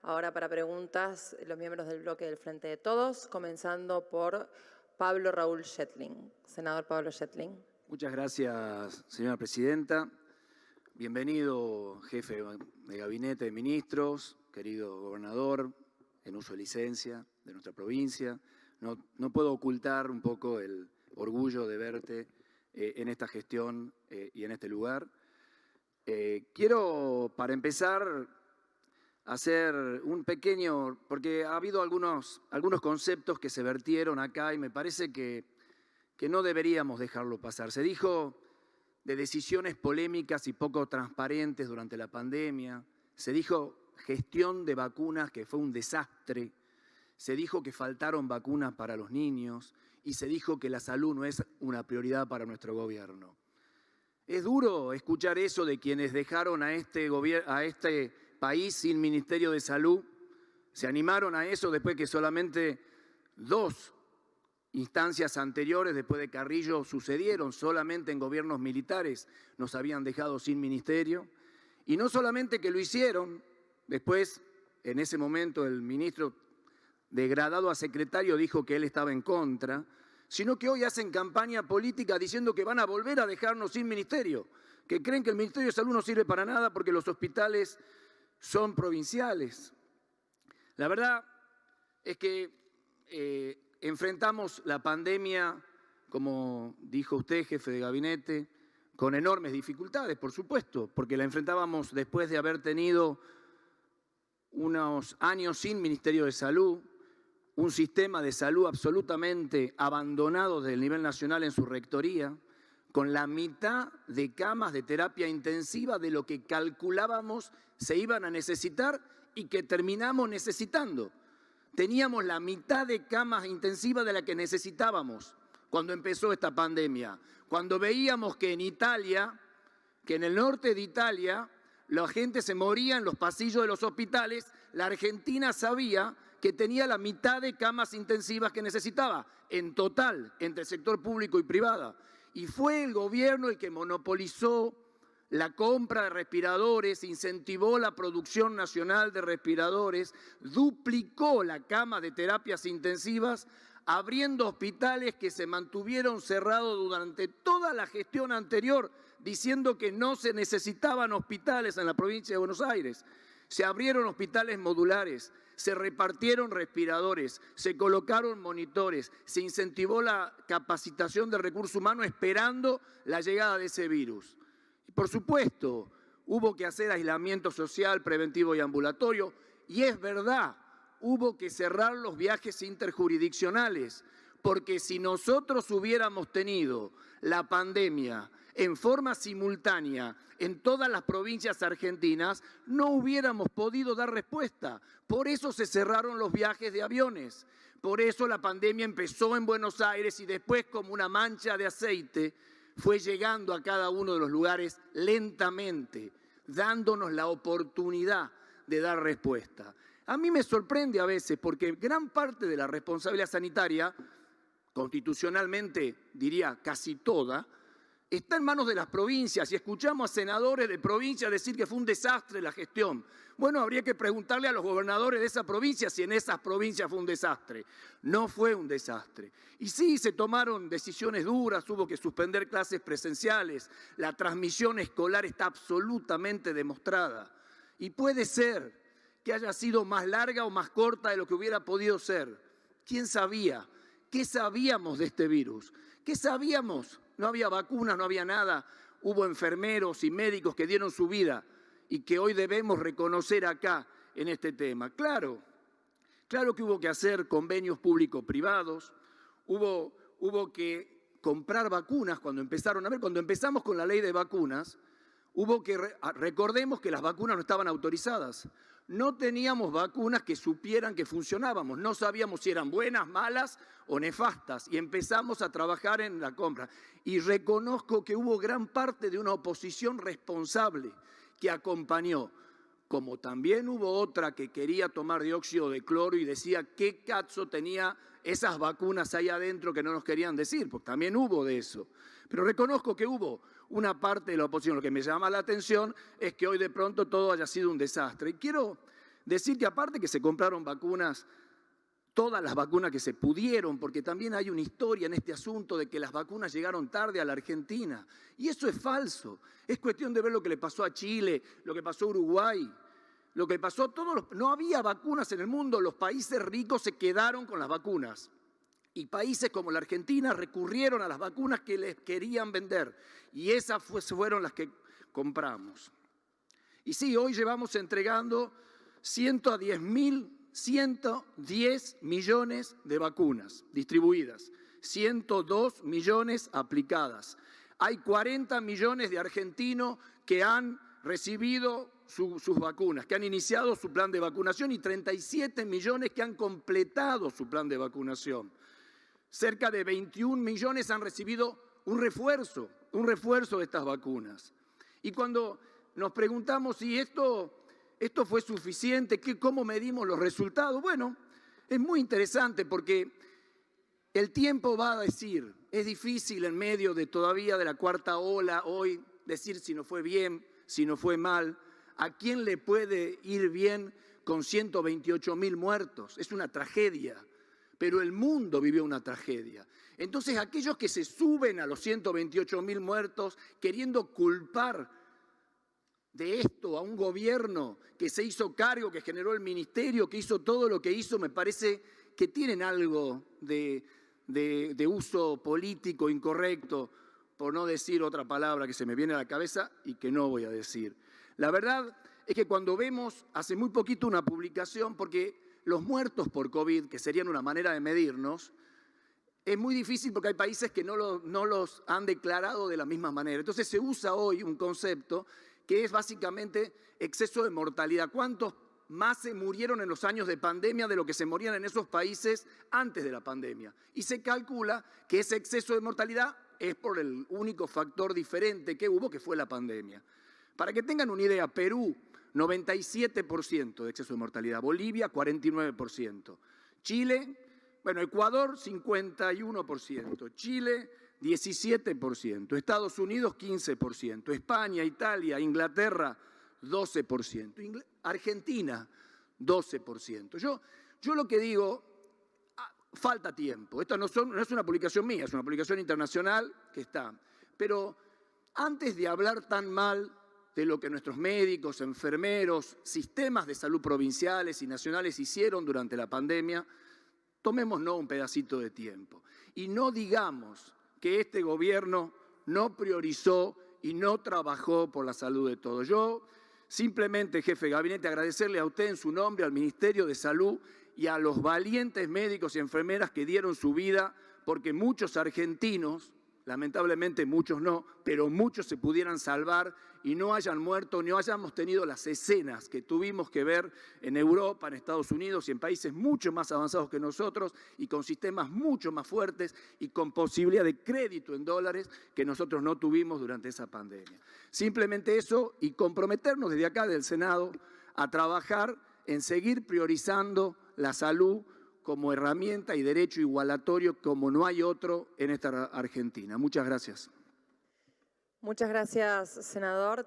Ahora para preguntas, los miembros del bloque del Frente de Todos, comenzando por Pablo Raúl Shetling. Senador Pablo Shetling. Muchas gracias, señora presidenta. Bienvenido, jefe de gabinete de ministros, querido gobernador, en uso de licencia de nuestra provincia. No puedo ocultar un poco el orgullo de verte en esta gestión y en este lugar. Quiero, para empezar, hacer un pequeño, porque ha habido algunos conceptos que se vertieron acá y me parece que no deberíamos dejarlo pasar. Se dijo de decisiones polémicas y poco transparentes durante la pandemia, se dijo gestión de vacunas que fue un desastre, se dijo que faltaron vacunas para los niños y se dijo que la salud no es una prioridad para nuestro gobierno. Es duro escuchar eso de quienes dejaron a este país sin Ministerio de Salud. Se animaron a eso después que solamente 2 instancias anteriores, después de Carrillo, sucedieron. Solamente en gobiernos militares nos habían dejado sin ministerio. Y no solamente que lo hicieron, después, en ese momento, el ministro degradado a secretario dijo que él estaba en contra, sino que hoy hacen campaña política diciendo que van a volver a dejarnos sin ministerio, que creen que el Ministerio de Salud no sirve para nada porque los hospitales son provinciales. La verdad es que enfrentamos la pandemia, como dijo usted, jefe de gabinete, con enormes dificultades, por supuesto, porque la enfrentábamos después de haber tenido unos años sin Ministerio de Salud, un sistema de salud absolutamente abandonado desde el nivel nacional en su rectoría, con la mitad de camas de terapia intensiva de lo que calculábamos se iban a necesitar y que terminamos necesitando. Teníamos la mitad de camas intensivas de la que necesitábamos cuando empezó esta pandemia. Cuando veíamos que en Italia, que en el norte de Italia, la gente se moría en los pasillos de los hospitales, la Argentina sabía que tenía la mitad de camas intensivas que necesitaba, en total, entre el sector público y privado. Y fue el gobierno el que monopolizó la compra de respiradores, incentivó la producción nacional de respiradores, duplicó la cama de terapias intensivas, abriendo hospitales que se mantuvieron cerrados durante toda la gestión anterior, diciendo que no se necesitaban hospitales en la provincia de Buenos Aires. Se abrieron hospitales modulares, se repartieron respiradores, se colocaron monitores, se incentivó la capacitación del recurso humano esperando la llegada de ese virus. Y por supuesto, hubo que hacer aislamiento social, preventivo y ambulatorio, y es verdad, hubo que cerrar los viajes interjurisdiccionales, porque si nosotros hubiéramos tenido la pandemia en forma simultánea en todas las provincias argentinas, no hubiéramos podido dar respuesta. Por eso se cerraron los viajes de aviones. Por eso la pandemia empezó en Buenos Aires y después, como una mancha de aceite, fue llegando a cada uno de los lugares lentamente, dándonos la oportunidad de dar respuesta. A mí me sorprende a veces porque gran parte de la responsabilidad sanitaria, constitucionalmente diría casi toda, está en manos de las provincias y escuchamos a senadores de provincias decir que fue un desastre la gestión. Bueno, habría que preguntarle a los gobernadores de esa provincia si en esas provincias fue un desastre. No fue un desastre. Y sí, se tomaron decisiones duras, hubo que suspender clases presenciales, la transmisión escolar está absolutamente demostrada. Y puede ser que haya sido más larga o más corta de lo que hubiera podido ser. ¿Quién sabía? ¿Qué sabíamos de este virus? ¿Qué sabíamos? No había vacunas, no había nada. Hubo enfermeros y médicos que dieron su vida y que hoy debemos reconocer acá en este tema. Claro que hubo que hacer convenios público-privados, hubo que comprar vacunas cuando empezamos con la ley de vacunas, recordemos que las vacunas no estaban autorizadas. No teníamos vacunas que supieran que funcionábamos, no sabíamos si eran buenas, malas o nefastas y empezamos a trabajar en la compra. Y reconozco que hubo gran parte de una oposición responsable que acompañó, como también hubo otra que quería tomar dióxido de cloro y decía qué cazzo tenía esas vacunas ahí adentro que no nos querían decir, porque también hubo de eso. Pero reconozco que hubo una parte de la oposición. Lo que me llama la atención es que hoy de pronto todo haya sido un desastre. Y quiero decir que aparte que se compraron vacunas, todas las vacunas que se pudieron, porque también hay una historia en este asunto de que las vacunas llegaron tarde a la Argentina. Y eso es falso. Es cuestión de ver lo que le pasó a Chile, lo que pasó a Uruguay, lo que pasó a todos los... No había vacunas en el mundo, los países ricos se quedaron con las vacunas. Y países como la Argentina recurrieron a las vacunas que les querían vender. Y esas fueron las que compramos. Y sí, hoy llevamos entregando 110 millones de vacunas distribuidas, 102 millones aplicadas. Hay 40 millones de argentinos que han recibido sus vacunas, que han iniciado su plan de vacunación y 37 millones que han completado su plan de vacunación. Cerca de 21 millones han recibido un refuerzo de estas vacunas. Y cuando nos preguntamos si esto fue suficiente, ¿cómo medimos los resultados? Bueno, es muy interesante porque el tiempo va a decir, es difícil en medio de todavía de la cuarta ola hoy decir si nos fue bien, si nos fue mal, a quién le puede ir bien con 128.000 muertos. Es una tragedia, pero el mundo vivió una tragedia. Entonces aquellos que se suben a los 128.000 muertos queriendo culpar de esto a un gobierno que se hizo cargo, que generó el ministerio, que hizo todo lo que hizo, me parece que tienen algo de uso político incorrecto, por no decir otra palabra que se me viene a la cabeza y que no voy a decir. La verdad es que cuando vemos hace muy poquito una publicación, porque los muertos por COVID, que serían una manera de medirnos, es muy difícil porque hay países que no los han declarado de la misma manera. Entonces se usa hoy un concepto que es básicamente exceso de mortalidad. ¿Cuántos más se murieron en los años de pandemia de lo que se morían en esos países antes de la pandemia? Y se calcula que ese exceso de mortalidad es por el único factor diferente que hubo, que fue la pandemia. Para que tengan una idea, Perú, 97% de exceso de mortalidad, Bolivia, 49%, Chile, Ecuador, 51%, Chile, 17%, Estados Unidos 15%, España, Italia, Inglaterra 12%, Argentina 12%. Yo lo que digo, falta tiempo. Esto no es una publicación mía, es una publicación internacional que está. Pero antes de hablar tan mal de lo que nuestros médicos, enfermeros, sistemas de salud provinciales y nacionales hicieron durante la pandemia, tomémonos un pedacito de tiempo y no digamos que este gobierno no priorizó y no trabajó por la salud de todos. Yo simplemente, jefe de gabinete, agradecerle a usted en su nombre, al Ministerio de Salud y a los valientes médicos y enfermeras que dieron su vida porque muchos argentinos, lamentablemente muchos no, pero muchos se pudieran salvar y no hayan muerto, no hayamos tenido las escenas que tuvimos que ver en Europa, en Estados Unidos y en países mucho más avanzados que nosotros y con sistemas mucho más fuertes y con posibilidad de crédito en dólares que nosotros no tuvimos durante esa pandemia. Simplemente eso y comprometernos desde acá del Senado a trabajar en seguir priorizando la salud como herramienta y derecho igualatorio como no hay otro en esta Argentina. Muchas gracias. Muchas gracias, senador.